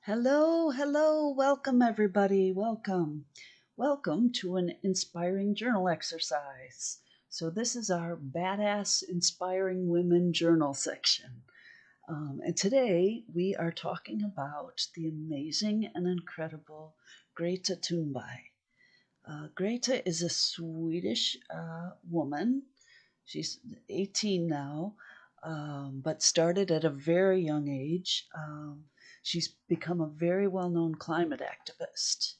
Hello, hello, welcome everybody, welcome. Welcome to an inspiring journal exercise. So, this is our Badass Inspiring Women Journal section. And today we are talking about the amazing and incredible Greta Thunberg. Greta is a Swedish woman. She's 18 now, but started at a very young age. She's become a very well known climate activist.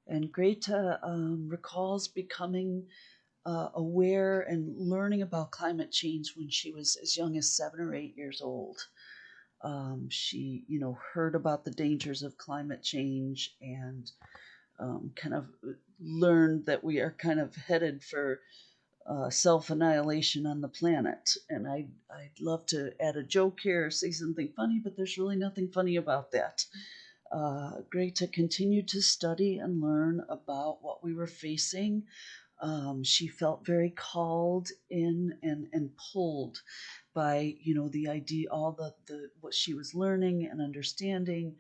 And Greta recalls becoming aware and learning about climate change when she was as young as 7 or 8 years old. She heard about the dangers of climate change and kind of learned that we are kind of headed for self annihilation on the planet. And I'd love to add a joke here or say something funny, but there's really nothing funny about that. Great to continue to study and learn about what we were facing. She felt very called in and pulled by the idea, all the what she was learning and understanding.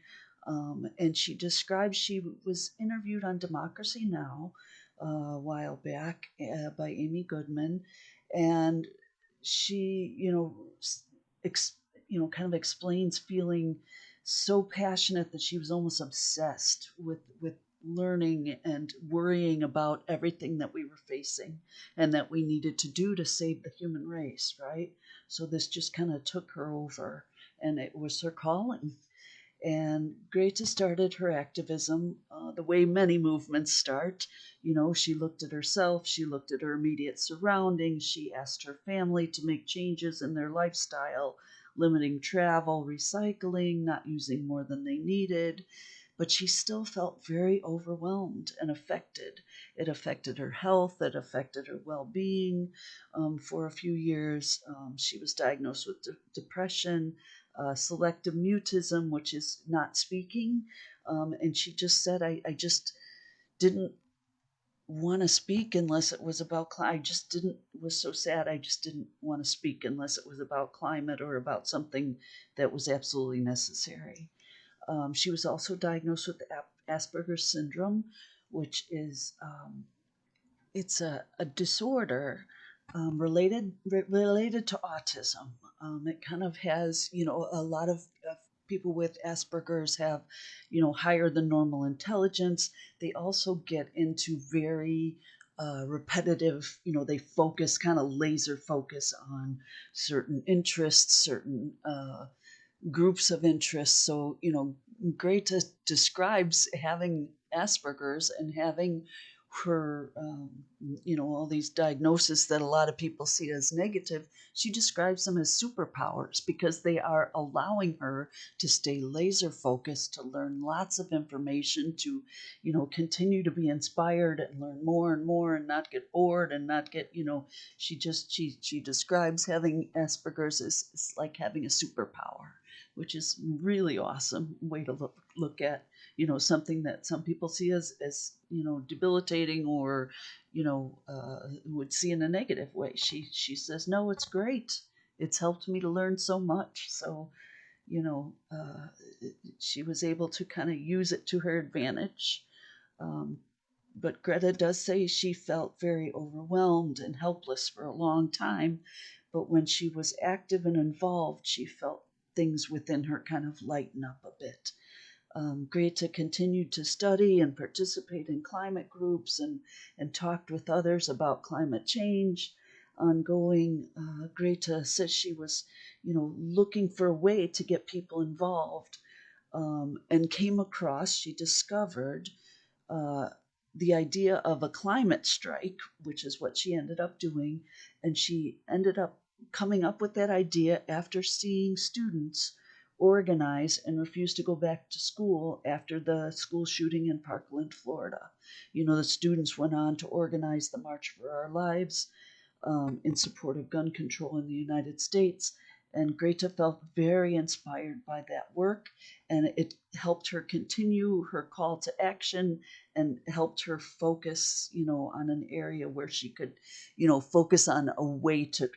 And she described, she was interviewed on Democracy Now! A while back by Amy Goodman, and she, kind of explains feeling so passionate that she was almost obsessed with learning and worrying about everything that we were facing and that we needed to do to save the human race, right? So this just kind of took her over, and it was her calling. And Greta started her activism the way many movements start. She looked at herself, she looked at her immediate surroundings, she asked her family to make changes in their lifestyle, limiting travel, recycling, not using more than they needed. But she still felt very overwhelmed and affected. It affected her health, it affected her well being. For a few years, she was diagnosed with depression, selective mutism, which is not speaking. And she just said, I just didn't want to speak unless it was about climate. I just didn't, was so sad. I just didn't want to speak unless it was about climate or about something that was absolutely necessary. She was also diagnosed with Asperger's syndrome, which is it's a disorder related to autism. It kind of has, a lot of people with Asperger's have, higher than normal intelligence. They also get into very repetitive, they focus, kind of laser focus on certain interests, certain groups of interests. So, Greta describes having Asperger's and having her, all these diagnoses that a lot of people see as negative. She describes them as superpowers because they are allowing her to stay laser focused, to learn lots of information, to, continue to be inspired and learn more and more and not get bored and not get, she describes having Asperger's as like having a superpower, which is really awesome way to look at something that some people see as debilitating or would see in a negative way. She says, no, it's great. It's helped me to learn so much. So you know uh, she was able to kind of use it to her advantage. um, but Greta does say she felt very overwhelmed and helpless for a long time. But when she was active and involved, she felt things within her kind of lighten up a bit. Greta continued to study and participate in climate groups and talked with others about climate change ongoing. Greta says she was, looking for a way to get people involved, and came across, she discovered uh, the idea of a climate strike, which is what she ended up doing. And she ended up coming up with that idea after seeing students organize and refuse to go back to school after the school shooting in Parkland, Florida. The students went on to organize the March for Our Lives, in support of gun control in the United States. And Greta felt very inspired by that work, and it helped her continue her call to action and helped her focus, on an area where she could, focus on a way to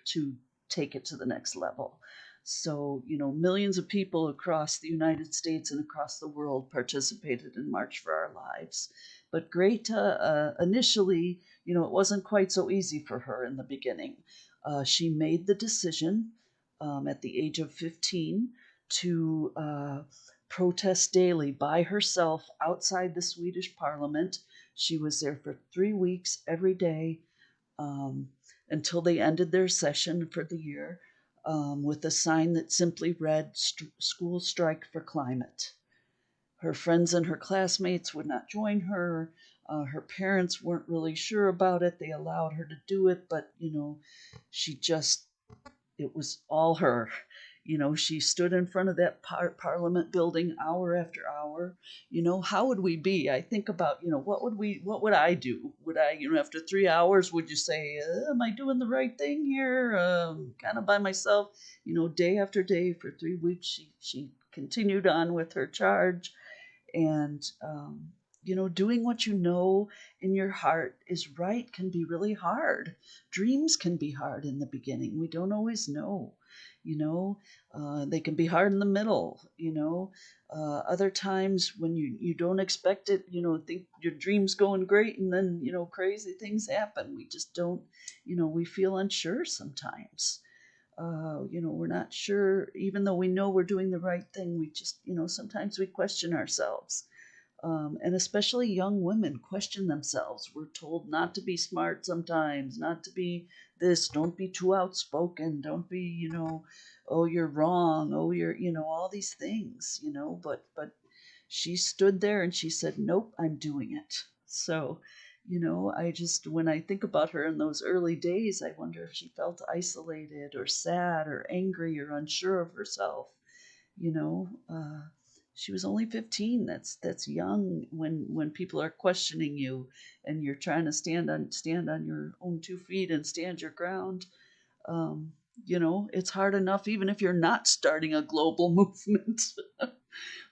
take it to the next level. So, millions of people across the United States and across the world participated in March for Our Lives. But Greta, initially, it wasn't quite so easy for her in the beginning. She made the decision at the age of 15 to protest daily by herself outside the Swedish parliament. She was there for 3 weeks every day um, until they ended their session for the year with a sign that simply read, School Strike for Climate. Her friends and her classmates would not join her. Her parents weren't really sure about it. They allowed her to do it, but, she just it was all her. She stood in front of that parliament building hour after hour. How would we be? I think about, what would I do? Would I, after 3 hours, would you say, am I doing the right thing here? Kind of by myself, day after day for 3 weeks, she continued on with her charge. And doing what you know in your heart is right can be really hard. Dreams can be hard in the beginning. We don't always know. They can be hard in the middle. Other times when you don't expect it, think your dream's going great, and then crazy things happen. We just don't. We feel unsure sometimes. We're not sure, even though we know we're doing the right thing. We just, sometimes we question ourselves. And especially young women question themselves. We're told not to be smart sometimes, not to be this, don't be too outspoken, don't be, oh, you're wrong, oh, you're, all these things, but she stood there and she said, nope, I'm doing it. So, when I think about her in those early days, I wonder if she felt isolated or sad or angry or unsure of herself. you know uh, she was only 15. That's young when people are questioning you and you're trying to stand on your own 2 feet and stand your ground. um, it's hard enough even if you're not starting a global movement.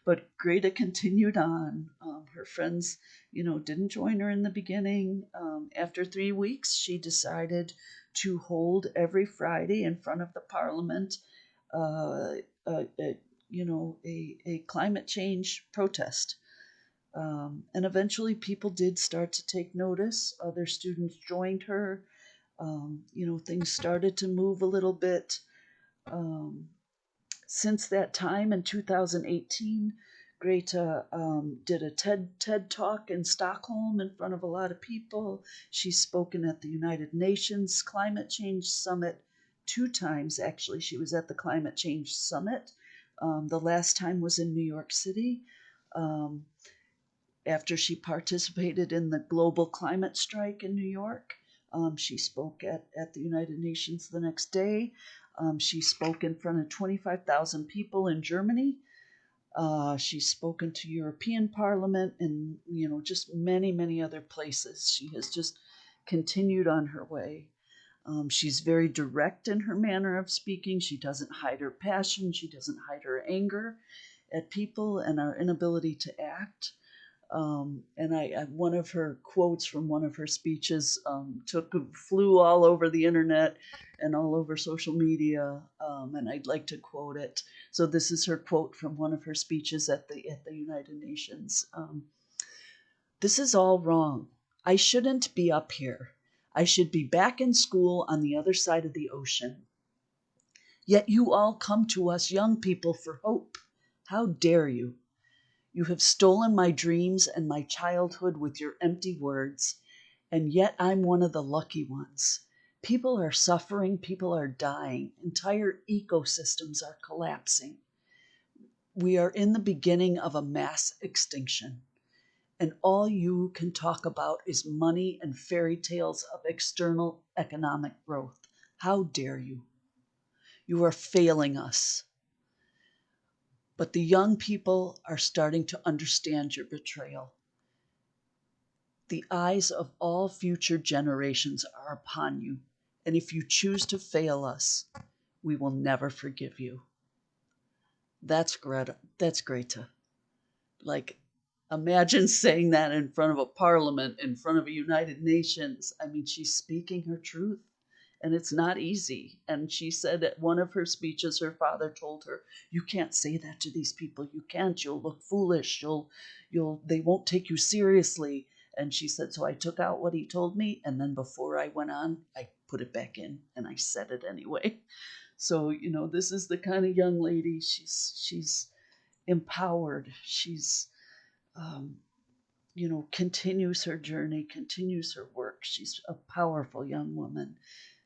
But Greta continued on. Her friends, didn't join her in the beginning. After 3 weeks, she decided to hold every Friday in front of the Parliament uh, a, a climate change protest. And eventually, people did start to take notice. Other students joined her. Things started to move a little bit. Um, since that time in 2018, Greta did a TED talk in Stockholm in front of a lot of people. She's spoken at the United Nations Climate Change Summit 2 times, actually. She was at the Climate Change Summit. The last time was in New York City. Um, After she participated in the global climate strike in New York, she spoke at the United Nations the next day. She spoke in front of 25,000 people in Germany. She's spoken to European Parliament and, just many, many other places. She has just continued on her way. She's very direct in her manner of speaking. She doesn't hide her passion. She doesn't hide her anger at people and our inability to act. And one of her quotes from one of her speeches flew all over the internet and all over social media, and I'd like to quote it. So this is her quote from one of her speeches at the United Nations. This is all wrong. I shouldn't be up here. I should be back in school on the other side of the ocean. Yet you all come to us young people for hope. How dare you? You have stolen my dreams and my childhood with your empty words, and yet I'm one of the lucky ones. People are suffering, people are dying, entire ecosystems are collapsing. We are in the beginning of a mass extinction, and all you can talk about is money and fairy tales of external economic growth. How dare you? You are failing us. But the young people are starting to understand your betrayal. The eyes of all future generations are upon you, and if you choose to fail us, we will never forgive you. That's Greta. That's Greta. Like, imagine saying that in front of a parliament, in front of a United Nations. I mean, she's speaking her truth, and it's not easy. And she said at one of her speeches, her father told her, "You can't say that to these people. You can't. You'll look foolish. They won't take you seriously." And she said, "So I took out what he told me, and then before I went on, I put it back in, and I said it anyway." So, this is the kind of young lady. She's empowered. She's um, continues her journey, continues her work. She's a powerful young woman.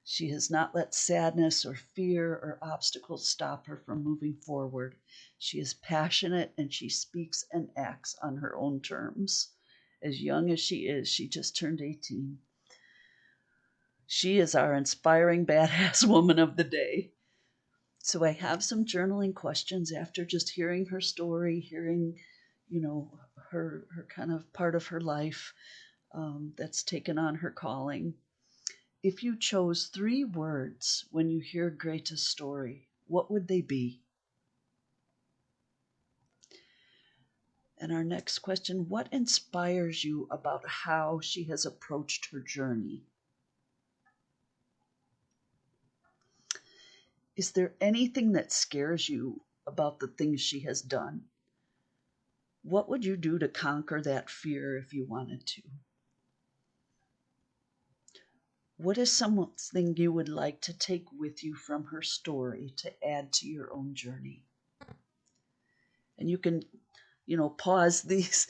She has not let sadness or fear or obstacles stop her from moving forward. She is passionate and she speaks and acts on her own terms. As young as she is, she just turned 18. She is our inspiring badass woman of the day. So I have some journaling questions after just hearing her story, hearing, her kind of part of her life that's taken on her calling. If you chose 3 words when you hear Greta's story, what would they be? And our next question, what inspires you about how she has approached her journey? Is there anything that scares you about the things she has done? What would you do to conquer that fear if you wanted to? What is something you would like to take with you from her story to add to your own journey? And you can, pause this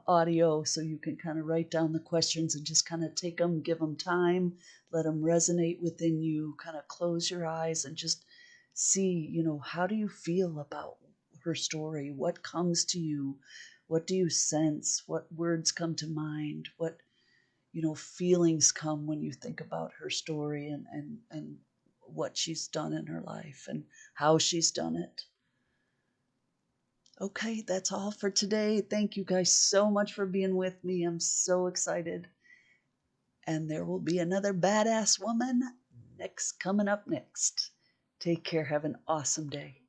audio so you can kind of write down the questions and just kind of take them, give them time, let them resonate within you. Kind of close your eyes and just see, how do you feel about her story? What comes to you? What do you sense? What words come to mind? What feelings come when you think about her story and what she's done in her life and how she's done it. Okay, that's all for today. Thank you guys so much for being with me. I'm so excited. And there will be another badass woman coming up next. Take care. Have an awesome day.